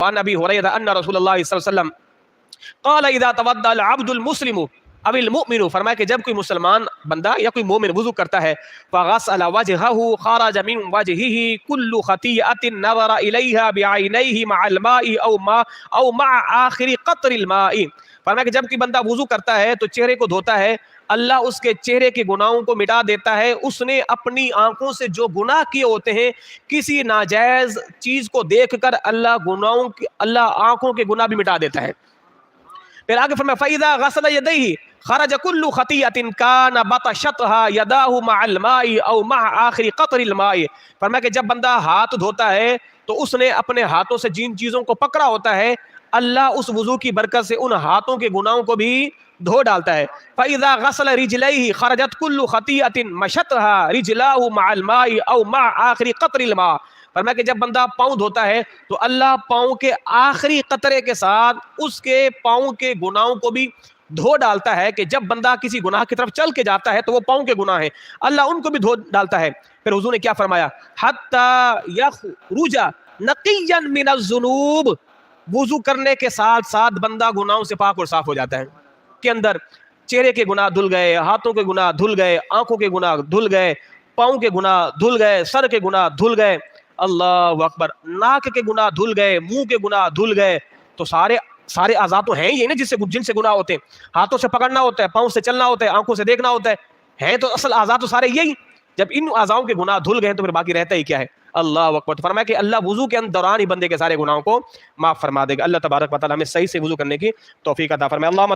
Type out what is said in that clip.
وعن ابی ہریرہ ان رسول اللہ صلی اللہ علیہ وسلم قال اذا توضأ العبد المسلم اب المؤمن، فرمایا کہ جب کوئی مسلمان بندہ یا کوئی مومن وضو کرتا ہے فغسل وجهه خرج من وجهه كل خطيئة نظر إليها بعينيه مع الماء او مع آخر قطر الماء، فرمایا کہ جب کوئی بندہ وضو کرتا ہے تو چہرے کو دھوتا ہے، اللہ اس کے چہرے کے گناہوں کو مٹا دیتا ہے، اس نے اپنی آنکھوں سے جو گناہ کیے ہوتے ہیں کسی ناجائز چیز کو دیکھ کر اللہ آنکھوں کے گناہ بھی مٹا دیتا ہے۔ پھر آگے فرمایا فَإِذَا غَسَلَ يَدَيْهِ خرج كل خطيئة كان بطشتها يداه مع الماء او مع آخر قطر الماء، فرمایا کہ جب بندہ ہاتھ دھوتا ہے تو اس نے اپنے ہاتھوں سے جن چیزوں کو پکڑا ہوتا ہے اللہ اس وضو کی برکت سے ان ہاتھوں کے گناہوں کو بھی دھو ڈالتا ہے۔ فَإِذَا غَسَلَ رِجْلَيْهِ خرجت كل خطيئة مشتها رجلاه مع الماء او مع آخر قطر الماء، فرمایا کہ جب بندہ پاؤں دھوتا ہے تو اللہ پاؤں کے آخری قطرے کے ساتھ اس کے پاؤں کے گناہوں کو بھی دھو ڈالتا ہے، کہ جب بندہ کسی گناہ کی طرف چل کے جاتا ہے تو وہ پاؤں کے گناہ ہیں اللہ ان کو بھی دھو ڈالتا ہے۔ پھر حضور نے کیا فرمایا حتی یخرج نقیا من الذنوب، وضو کرنے کے ساتھ ساتھ بندہ گناہوں سے پاک اور صاف ہو جاتا ہے، کے اندر چہرے کے گناہ دھل گئے، ہاتھوں کے گناہ دھل گئے، آنکھوں کے گناہ دھل گئے، پاؤں کے گناہ دھل گئے، سر کے گناہ دھل گئے، اللہ اکبر، ناک کے گناہ دھل گئے، منہ کے گناہ دھل گئے، تو سارے اعضاء تو ہیں یہ نا جن سے گناہ ہوتے ہیں، ہاتھوں سے پکڑنا ہوتا ہے، پاؤں سے چلنا ہوتا ہے، آنکھوں سے دیکھنا ہوتا ہے تو اصل اعضاء تو سارے یہی، جب ان اعضاؤں کے گناہ دھل گئے تو پھر باقی رہتا ہی کیا ہے، اللہ اکبر۔ تو فرمایا کہ اللہ وضو کے دوران ہی بندے کے سارے گناہوں کو معاف فرما دے گا۔ اللہ تبارک و تعالی ہمیں صحیح سے وضو کرنے کی توفیق عطا فرمائے۔ اللہ